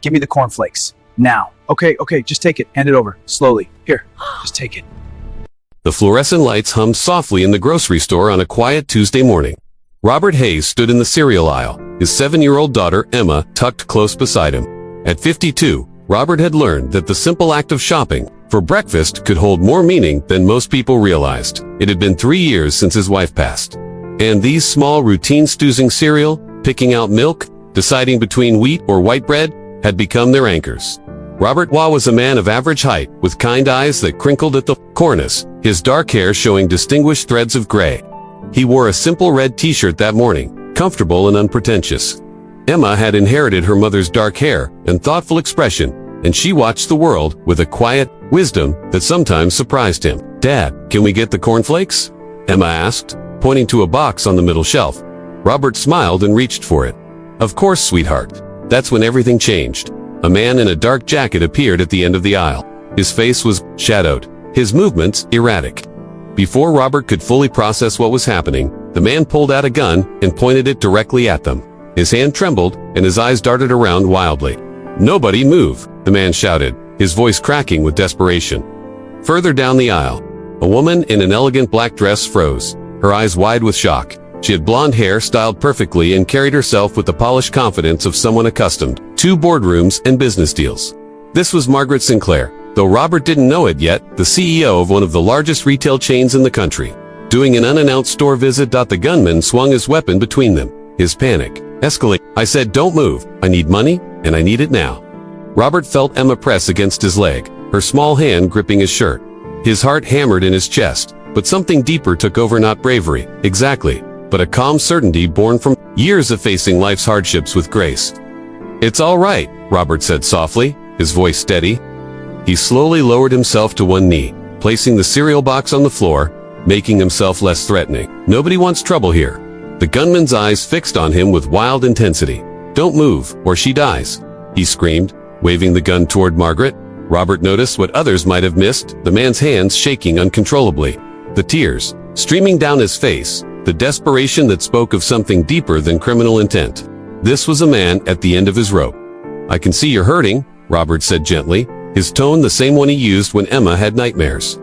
Give me the cornflakes. Now. Okay, just take it. Hand it over. Slowly. Here, just take it. The fluorescent lights hummed softly in the grocery store on a quiet Tuesday morning. Robert Hayes stood in the cereal aisle, his 7-year-old daughter, Emma, tucked close beside him. At 52, Robert had learned that the simple act of shopping for breakfast could hold more meaning than most people realized. It had been 3 years since his wife passed. And these small routines, stoozing cereal, picking out milk, deciding between wheat or white bread, had become their anchors. Robert Waugh was a man of average height, with kind eyes that crinkled at the cornice, his dark hair showing distinguished threads of gray. He wore a simple red t-shirt that morning, comfortable and unpretentious. Emma had inherited her mother's dark hair and thoughtful expression, and she watched the world with a quiet wisdom that sometimes surprised him. "Dad, can we get the cornflakes?" Emma asked, pointing to a box on the middle shelf. Robert smiled and reached for it. "Of course, sweetheart." That's when everything changed. A man in a dark jacket appeared at the end of the aisle. His face was shadowed, his movements erratic. Before Robert could fully process what was happening, the man pulled out a gun and pointed it directly at them. His hand trembled, and his eyes darted around wildly. "Nobody move," the man shouted, his voice cracking with desperation. Further down the aisle, a woman in an elegant black dress froze, her eyes wide with shock. She had blonde hair styled perfectly and carried herself with the polished confidence of someone accustomed to boardrooms and business deals. This was Margaret Sinclair, though Robert didn't know it yet, the CEO of one of the largest retail chains in the country. Doing an unannounced store visit, the gunman swung his weapon between them, his panic escalated. "I said don't move. I need money, and I need it now." Robert felt Emma press against his leg, her small hand gripping his shirt. His heart hammered in his chest, but something deeper took over, not bravery, exactly, but a calm certainty born from years of facing life's hardships with grace. "It's all right," Robert said softly, his voice steady. He slowly lowered himself to one knee, placing the cereal box on the floor, making himself less threatening. "Nobody wants trouble here." The gunman's eyes fixed on him with wild intensity. "Don't move, or she dies," he screamed, waving the gun toward Margaret. Robert noticed what others might have missed, the man's hands shaking uncontrollably, the tears streaming down his face, the desperation that spoke of something deeper than criminal intent. This was a man at the end of his rope. "I can see you're hurting," Robert said gently, his tone the same one he used when Emma had nightmares.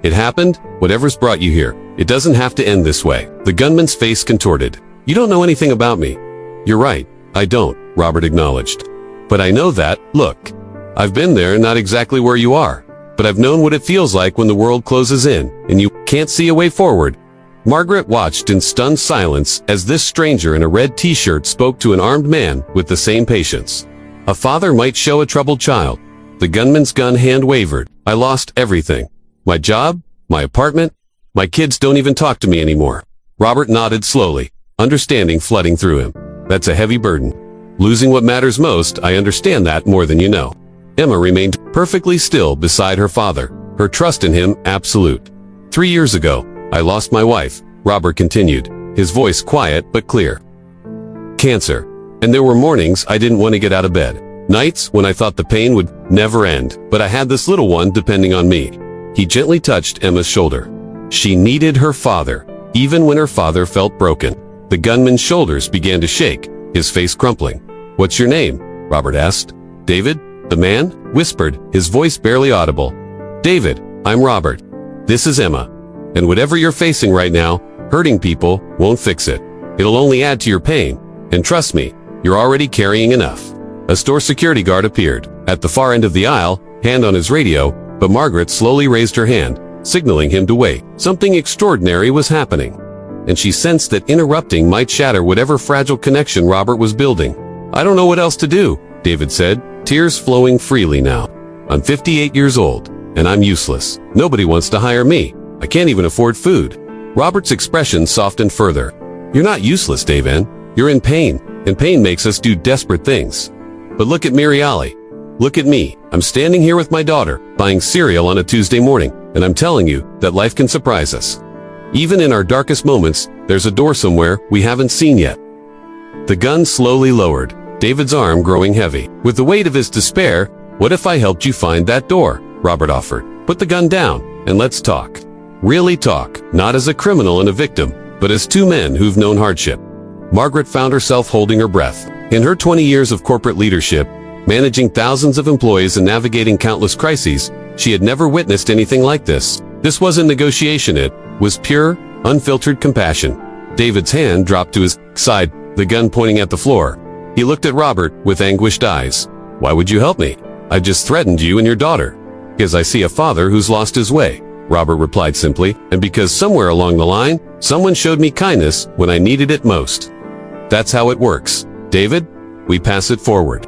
It happened, whatever's brought you here. It doesn't have to end this way." The gunman's face contorted. "You don't know anything about me." "You're right, I don't," Robert acknowledged. "But I know that, look. I've been there, not exactly where you are, but I've known what it feels like when the world closes in, and you can't see a way forward." Margaret watched in stunned silence as this stranger in a red t-shirt spoke to an armed man with the same patience a father might show a troubled child. The gunman's gun hand wavered. "I lost everything. My job, my apartment, my kids don't even talk to me anymore." Robert nodded slowly, understanding flooding through him. "That's a heavy burden. Losing what matters most, I understand that more than you know." Emma remained perfectly still beside her father, her trust in him absolute. "3 years ago, I lost my wife," Robert continued, his voice quiet but clear. "Cancer. And there were mornings I didn't want to get out of bed. Nights when I thought the pain would never end, but I had this little one depending on me." He gently touched Emma's shoulder. She needed her father, even when her father felt broken. The gunman's shoulders began to shake, his face crumpling. "What's your name?" Robert asked. "David?" the man whispered, his voice barely audible. "David, I'm Robert. This is Emma. And whatever you're facing right now, hurting people won't fix it. It'll only add to your pain. And trust me, you're already carrying enough." A store security guard appeared, at the far end of the aisle, hand on his radio, but Margaret slowly raised her hand, signaling him to wait. Something extraordinary was happening, and she sensed that interrupting might shatter whatever fragile connection Robert was building. "I don't know what else to do," David said, tears flowing freely now. "I'm 58 years old, and I'm useless. Nobody wants to hire me. I can't even afford food." Robert's expression softened further. "You're not useless, David. You're in pain, and pain makes us do desperate things. But look at Miriali. Look at me. I'm standing here with my daughter, buying cereal on a Tuesday morning, and I'm telling you that life can surprise us. Even in our darkest moments, there's a door somewhere we haven't seen yet." The gun slowly lowered, David's arm growing heavy. With the weight of his despair, "What if I helped you find that door?" Robert offered. "Put the gun down, and let's talk. Really talk, not as a criminal and a victim, but as two men who've known hardship." Margaret found herself holding her breath. In her 20 years of corporate leadership, Managing thousands of employees and navigating countless crises, she had never witnessed anything like this. This wasn't negotiation, it was pure, unfiltered compassion. David's hand dropped to his side, the gun pointing at the floor. He looked at Robert with anguished eyes. "Why would you help me? I just threatened you and your daughter." "Because I see a father who's lost his way," Robert replied simply, "and because somewhere along the line, someone showed me kindness when I needed it most." That's how it works. David, we pass it forward.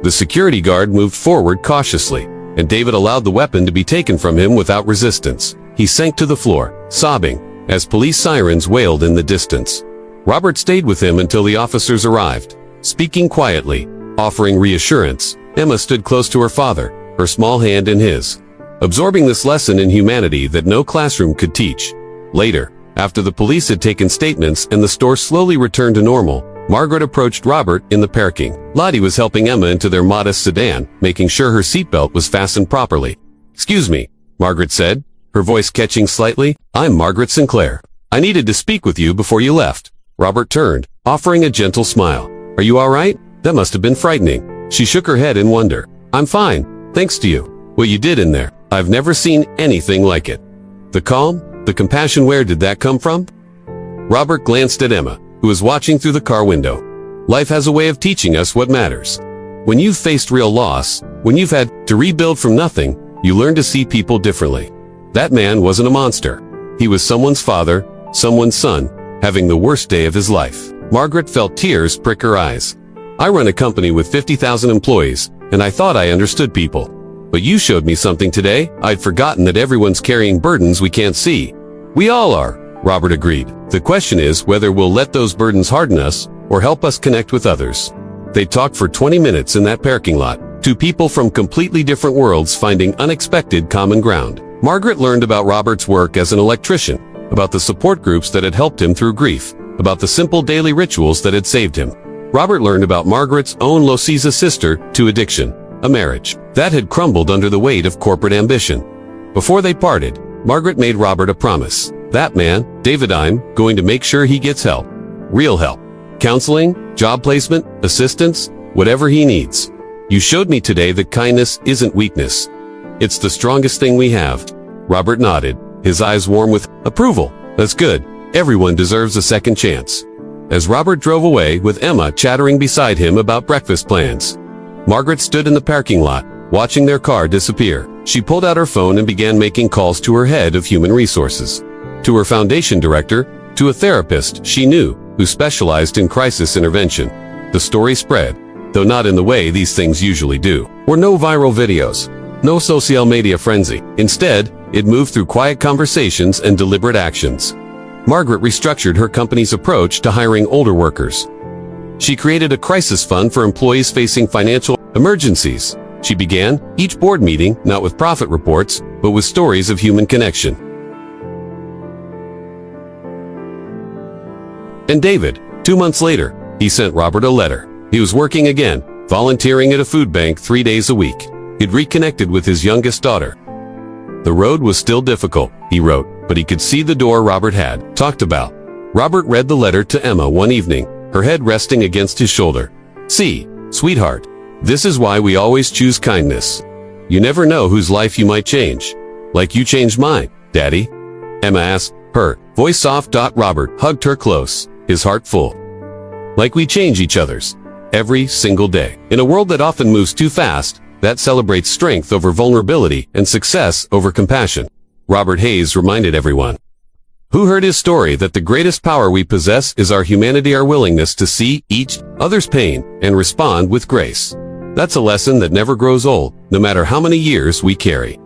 The security guard moved forward cautiously, and David allowed the weapon to be taken from him without resistance. He sank to the floor, sobbing, as police sirens wailed in the distance. Robert stayed with him until the officers arrived. Speaking quietly, offering reassurance, Emma stood close to her father, her small hand in his, absorbing this lesson in humanity that no classroom could teach. Later, after the police had taken statements and the store slowly returned to normal, Margaret approached Robert in the parking. Lottie was helping Emma into their modest sedan, making sure her seatbelt was fastened properly. "Excuse me," Margaret said, her voice catching slightly. "I'm Margaret Sinclair. I needed to speak with you before you left." Robert turned, offering a gentle smile. "Are you all right? That must have been frightening." She shook her head in wonder. "I'm fine, thanks to you. What you did in there, I've never seen anything like it." The calm, the compassion, where did that come from? Robert glanced at Emma, who was watching through the car window. Life has a way of teaching us what matters. When you've faced real loss, when you've had to rebuild from nothing, you learn to see people differently. That man wasn't a monster. He was someone's father, someone's son, having the worst day of his life. Margaret felt tears prick her eyes. "I run a company with 50,000 employees, and I thought I understood people. But you showed me something today. I'd forgotten that everyone's carrying burdens we can't see." "We all are," Robert agreed. "The question is whether we'll let those burdens harden us or help us connect with others." They talked for 20 minutes in that parking lot, two people from completely different worlds finding unexpected common ground. Margaret learned about Robert's work as an electrician, about the support groups that had helped him through grief, about the simple daily rituals that had saved him. Robert learned about Margaret's own Losiza sister to addiction, a marriage that had crumbled under the weight of corporate ambition. Before they parted, Margaret made Robert a promise. "That man, David, I'm going to make sure he gets help. Real help. Counseling, job placement, assistance, whatever he needs. You showed me today that kindness isn't weakness. It's the strongest thing we have." Robert nodded, his eyes warm with approval. "That's good. Everyone deserves a second chance." As Robert drove away with Emma chattering beside him about breakfast plans, Margaret stood in the parking lot, watching their car disappear. She pulled out her phone and began making calls to her head of human resources, to her foundation director, to a therapist she knew who specialized in crisis intervention. The story spread, though not in the way these things usually do. Were no viral videos, no social media frenzy. Instead, it moved through quiet conversations and deliberate actions. Margaret restructured her company's approach to hiring older workers. She created a crisis fund for employees facing financial emergencies. She began each board meeting not with profit reports, but with stories of human connection. And David, 2 months later, he sent Robert a letter. He was working again, volunteering at a food bank 3 days a week. He'd reconnected with his youngest daughter. The road was still difficult, he wrote, but he could see the door Robert had talked about. Robert read the letter to Emma one evening, her head resting against his shoulder. "See, sweetheart, this is why we always choose kindness. You never know whose life you might change. Like you changed mine, Daddy." Emma asked, her voice soft. Robert hugged her close, his heart full. Like we change each other's, every single day. In a world that often moves too fast, that celebrates strength over vulnerability and success over compassion, Robert Hayes reminded everyone who heard his story that the greatest power we possess is our humanity, our willingness to see each other's pain and respond with grace. That's a lesson that never grows old, no matter how many years we carry.